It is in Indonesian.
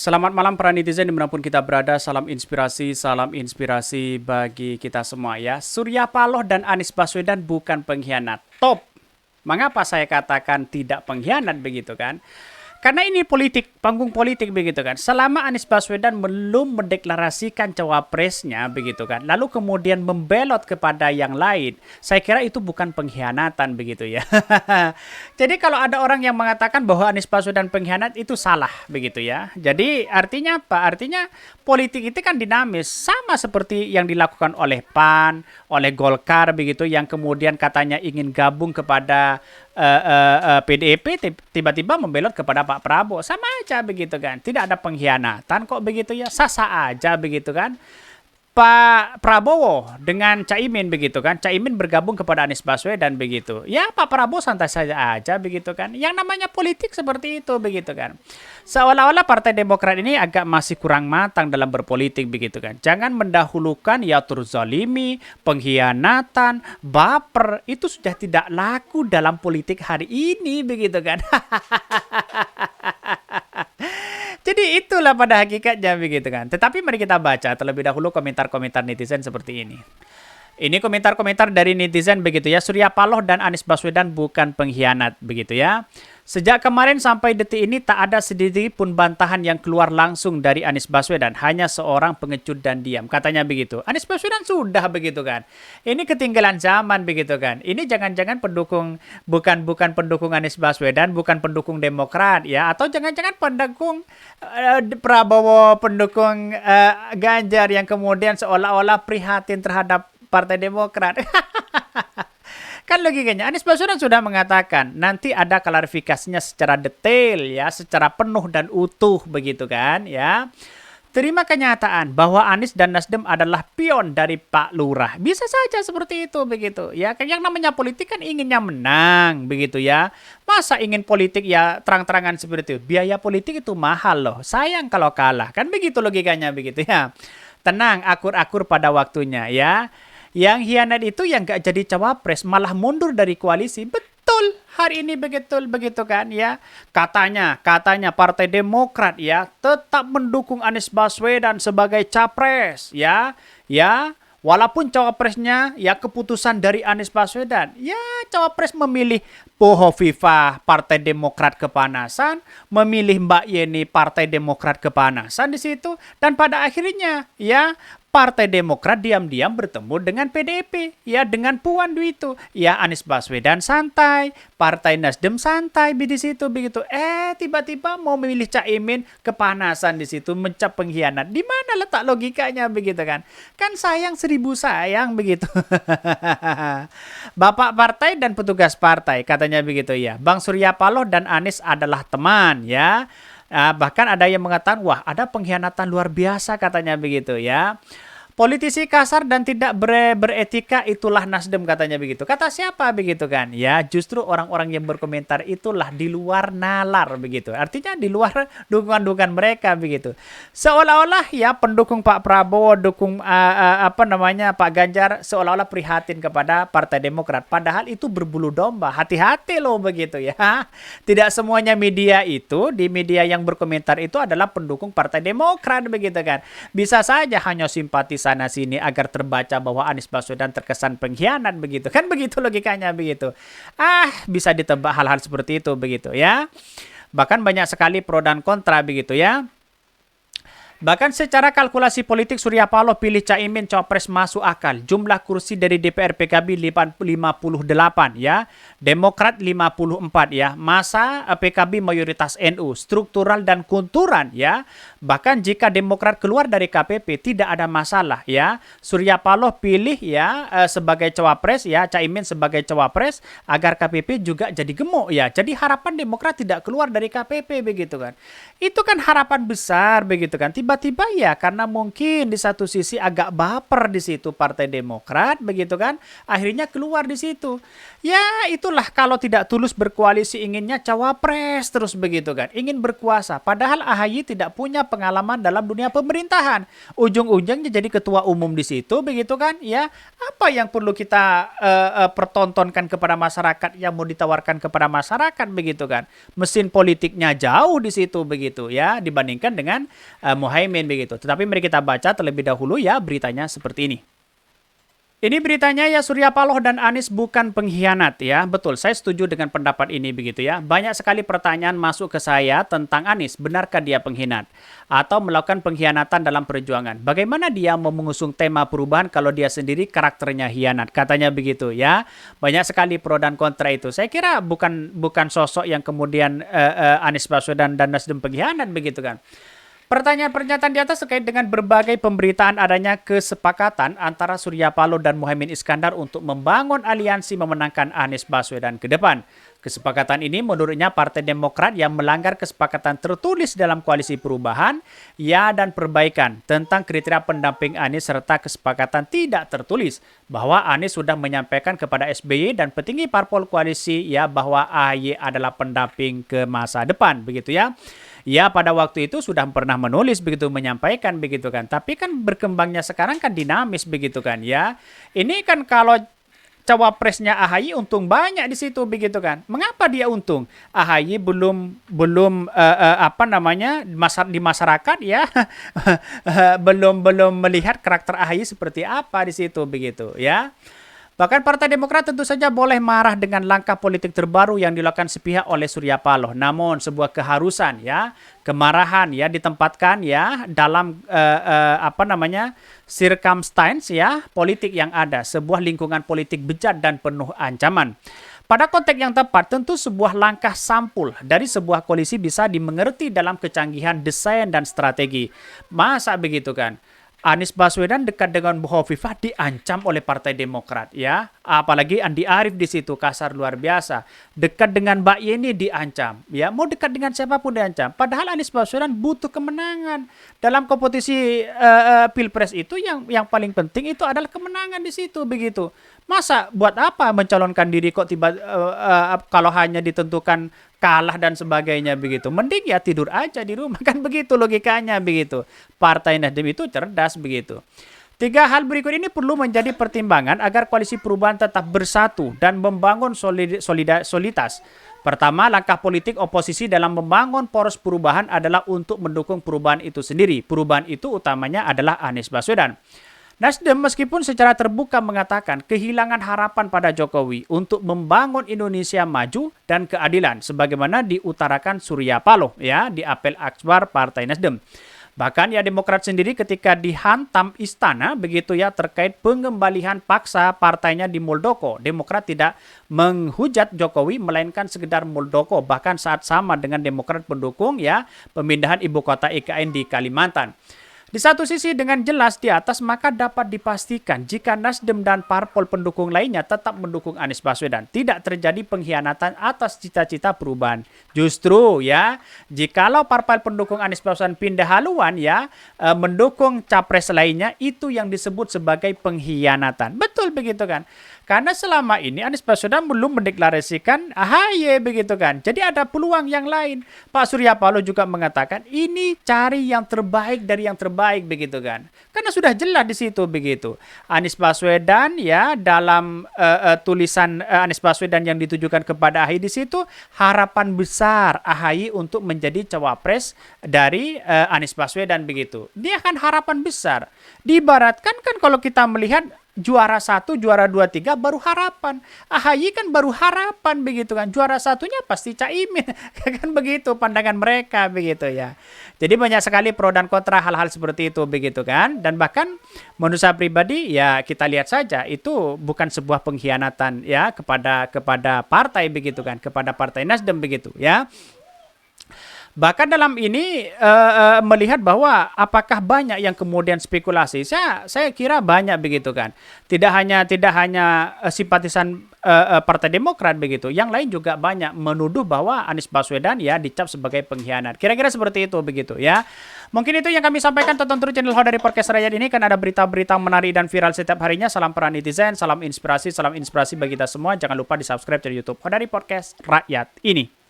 Selamat malam para netizen dimanapun kita berada, salam inspirasi bagi kita semua ya. Surya Paloh dan Anies Baswedan bukan pengkhianat. Top. Mengapa saya katakan tidak pengkhianat begitu kan? Karena ini politik, panggung politik begitu kan. Selama Anies Baswedan belum mendeklarasikan cawapresnya begitu kan. Lalu kemudian membelot kepada yang lain. Saya kira itu bukan pengkhianatan begitu ya. Jadi kalau ada orang yang mengatakan bahwa Anies Baswedan pengkhianat itu salah begitu ya. Jadi artinya apa? Artinya politik itu kan dinamis. Sama seperti yang dilakukan oleh PAN, oleh Golkar begitu. Yang kemudian katanya ingin gabung kepada PDIP tiba-tiba membelot kepada Pak Prabowo, sama aja begitu kan, tidak ada pengkhianatan kok begitu ya, sah-sah aja begitu kan. Pak Prabowo dengan Caimin begitu kan, Caimin bergabung kepada Anies Baswedan begitu. Ya Pak Prabowo santai saja aja begitu kan. Yang namanya politik seperti itu begitu kan. Seolah-olah Partai Demokrat ini agak masih kurang matang dalam berpolitik begitu kan. Jangan mendahulukan yatur zalimi, pengkhianatan, baper, itu sudah tidak laku dalam politik hari ini begitu kan. Jadi itulah pada hakikatnya begitu kan. Tetapi mari kita baca terlebih dahulu komentar-komentar netizen seperti ini. Ini komentar-komentar dari netizen begitu ya. Surya Paloh dan Anies Baswedan bukan pengkhianat begitu ya. Sejak kemarin sampai detik ini tak ada sedikit pun bantahan yang keluar langsung dari Anies Baswedan. Hanya seorang pengecut dan diam. Katanya begitu. Anies Baswedan sudah begitu kan. Ini ketinggalan zaman begitu kan. Ini jangan-jangan pendukung, bukan pendukung Anies Baswedan, bukan pendukung Demokrat ya. Atau jangan-jangan pendukung Prabowo, pendukung Ganjar yang kemudian seolah-olah prihatin terhadap Partai Demokrat. Kan logikanya Anies Baswedan sudah mengatakan nanti ada klarifikasinya secara detail ya, secara penuh dan utuh begitu kan ya. Terima kenyataan bahwa Anies dan Nasdem adalah pion dari Pak Lurah. Bisa saja seperti itu begitu ya. Yang namanya politik kan inginnya menang begitu ya. Masa ingin politik ya terang-terangan seperti itu. Biaya politik itu mahal loh. Sayang kalau kalah. Kan begitu logikanya begitu ya. Tenang, akur-akur pada waktunya ya. Yang hianat itu yang gak jadi cawapres, malah mundur dari koalisi. Betul, hari ini begitu kan ya. Katanya Partai Demokrat ya tetap mendukung Anies Baswedan sebagai capres ya. Ya, walaupun cawapresnya ya keputusan dari Anies Baswedan. Ya, cawapres memilih Bu Hovifah Partai Demokrat kepanasan, memilih Mbak Yeni Partai Demokrat kepanasan di situ, dan pada akhirnya ya Partai Demokrat diam-diam bertemu dengan PDIP, ya dengan Puan Dwi itu. Ya Anies Baswedan santai, Partai Nasdem santai di situ begitu. Tiba-tiba mau memilih Caimin kepanasan di situ, mencap pengkhianat. Di mana letak logikanya begitu kan? Kan sayang seribu sayang begitu. Bapak partai dan petugas partai katanya begitu ya. Bang Surya Paloh dan Anies adalah teman ya. Bahkan ada yang mengatakan, wah ada pengkhianatan luar biasa katanya begitu ya. Politisi kasar dan tidak beretika itulah Nasdem katanya begitu. Kata siapa begitu kan? Ya justru orang-orang yang berkomentar itulah di luar nalar begitu. Artinya di luar dukungan-dukungan mereka begitu. Seolah-olah ya pendukung Pak Prabowo, dukung Pak Ganjar seolah-olah prihatin kepada Partai Demokrat. Padahal itu berbulu domba. Hati-hati loh begitu ya. Tidak semuanya media itu, di media yang berkomentar itu adalah pendukung Partai Demokrat begitu kan. Bisa saja hanya simpati sana sini agar terbaca bahwa Anies Baswedan terkesan pengkhianat begitu. Kan begitu logikanya begitu. Bisa ditebak hal-hal seperti itu begitu ya. Bahkan banyak sekali pro dan kontra begitu ya. Bahkan secara kalkulasi politik Surya Paloh pilih Caimin cawapres masuk akal. Jumlah kursi dari DPR PKB 58 ya. Demokrat 54 ya. Masa PKB mayoritas NU, struktural dan kultural ya. Bahkan jika Demokrat keluar dari KPP tidak ada masalah ya. Surya Paloh pilih ya sebagai cawapres ya, Caimin sebagai cawapres agar KPP juga jadi gemuk ya. Jadi harapan Demokrat tidak keluar dari KPP begitu kan. Itu kan harapan besar begitu kan. Tiba tiba-tiba ya karena mungkin di satu sisi agak baper di situ Partai Demokrat begitu kan, akhirnya keluar di situ. Ya itulah kalau tidak tulus berkoalisi inginnya cawapres terus begitu kan, ingin berkuasa. Padahal AHY tidak punya pengalaman dalam dunia pemerintahan. Ujung-ujungnya jadi ketua umum di situ begitu kan, ya apa yang perlu kita pertontonkan kepada masyarakat yang mau ditawarkan kepada masyarakat begitu kan. Mesin politiknya jauh di situ begitu ya dibandingkan dengan Muhaimin begitu. Tetapi mari kita baca terlebih dahulu ya beritanya seperti ini. Ini beritanya ya Surya Paloh dan Anies bukan pengkhianat ya. Betul, saya setuju dengan pendapat ini begitu ya. Banyak sekali pertanyaan masuk ke saya tentang Anies. Benarkah dia pengkhianat? Atau melakukan pengkhianatan dalam perjuangan? Bagaimana dia mau mengusung tema perubahan kalau dia sendiri karakternya hianat? Katanya begitu ya. Banyak sekali pro dan kontra itu. Saya kira bukan sosok yang kemudian Anies Baswedan dan Nasdem pengkhianat begitu kan. Pertanyaan pernyataan di atas terkait dengan berbagai pemberitaan adanya kesepakatan antara Surya Paloh dan Muhaimin Iskandar untuk membangun aliansi memenangkan Anies Baswedan ke depan. Kesepakatan ini menurutnya Partai Demokrat yang melanggar kesepakatan tertulis dalam koalisi perubahan, ya dan perbaikan tentang kriteria pendamping Anies serta kesepakatan tidak tertulis bahwa Anies sudah menyampaikan kepada SBY dan petinggi parpol koalisi ya bahwa AHY adalah pendamping ke masa depan begitu ya. Ya pada waktu itu sudah pernah menulis begitu menyampaikan begitu kan. Tapi kan berkembangnya sekarang kan dinamis begitu kan ya. Ini kan kalau cawapresnya AHY untung banyak di situ begitu kan. Mengapa dia untung? AHY belum apa namanya di masyarakat ya belum melihat karakter AHY seperti apa di situ begitu ya. Bahkan Partai Demokrat tentu saja boleh marah dengan langkah politik terbaru yang dilakukan sepihak oleh Surya Paloh. Namun sebuah keharusan ya, kemarahan ya ditempatkan ya dalam apa namanya circumstance ya politik yang ada, sebuah lingkungan politik bejat dan penuh ancaman. Pada konteks yang tepat, tentu sebuah langkah sampul dari sebuah koalisi bisa dimengerti dalam kecanggihan desain dan strategi. Masa begitu kan? Anies Baswedan dekat dengan Bu Hovifah diancam oleh Partai Demokrat ya. Apalagi Andi Arief di situ kasar luar biasa. Dekat dengan Mbak Yeni diancam ya. Mau dekat dengan siapapun diancam. Padahal Anies Baswedan butuh kemenangan. Dalam kompetisi Pilpres itu yang paling penting itu adalah kemenangan di situ begitu. Masa buat apa mencalonkan diri kok kalau hanya ditentukan kalah dan sebagainya begitu. Mending ya tidur aja di rumah kan begitu logikanya begitu. Partai Nasdem itu cerdas begitu. 3 hal berikut ini perlu menjadi pertimbangan agar koalisi perubahan tetap bersatu dan membangun soliditas. Pertama, langkah politik oposisi dalam membangun poros perubahan adalah untuk mendukung perubahan itu sendiri. Perubahan itu utamanya adalah Anies Baswedan. Nasdem meskipun secara terbuka mengatakan kehilangan harapan pada Jokowi untuk membangun Indonesia maju dan keadilan sebagaimana diutarakan Surya Paloh ya di apel akbar Partai Nasdem. Bahkan ya Demokrat sendiri ketika dihantam istana begitu ya terkait pengembalian paksa partainya di Muldoko. Demokrat tidak menghujat Jokowi melainkan sekedar Muldoko bahkan saat sama dengan Demokrat pendukung ya pemindahan ibu kota IKN di Kalimantan. Di satu sisi dengan jelas di atas maka dapat dipastikan jika Nasdem dan parpol pendukung lainnya tetap mendukung Anies Baswedan. Tidak terjadi pengkhianatan atas cita-cita perubahan. Justru ya, jikalau parpol pendukung Anies Baswedan pindah haluan ya, mendukung capres lainnya itu yang disebut sebagai pengkhianatan. Betul begitu kan? Karena selama ini Anies Baswedan belum mendeklarasikan AHY begitu kan. Jadi ada peluang yang lain. Pak Surya Paloh juga mengatakan ini cari yang terbaik dari yang terbaik begitu kan. Karena sudah jelas di situ begitu. Anies Baswedan ya dalam tulisan Anies Baswedan yang ditujukan kepada AHY di situ harapan besar AHY untuk menjadi cawapres dari Anies Baswedan begitu. Dia kan harapan besar. Diibaratkan kan kalau kita melihat juara 1, juara 2, 3 baru harapan. AHY kan baru harapan begitu kan. Juara satunya pasti Caimin. Kan begitu pandangan mereka begitu ya. Jadi banyak sekali pro dan kontra hal-hal seperti itu begitu kan. Dan bahkan menurut saya pribadi ya kita lihat saja itu bukan sebuah pengkhianatan ya kepada partai begitu kan, kepada Partai Nasdem begitu ya. Bahkan dalam ini melihat bahwa apakah banyak yang kemudian spekulasi. Saya kira banyak begitu kan. Tidak hanya simpatisan Partai Demokrat begitu. Yang lain juga banyak menuduh bahwa Anies Baswedan ya dicap sebagai pengkhianat. Kira-kira seperti itu begitu ya. Mungkin itu yang kami sampaikan. Tonton terus channel Ho dari Podcast Rakyat ini, kan ada berita-berita menarik dan viral setiap harinya. Salam para netizen, salam inspirasi bagi kita semua. Jangan lupa di subscribe channel YouTube Ho dari Podcast Rakyat ini.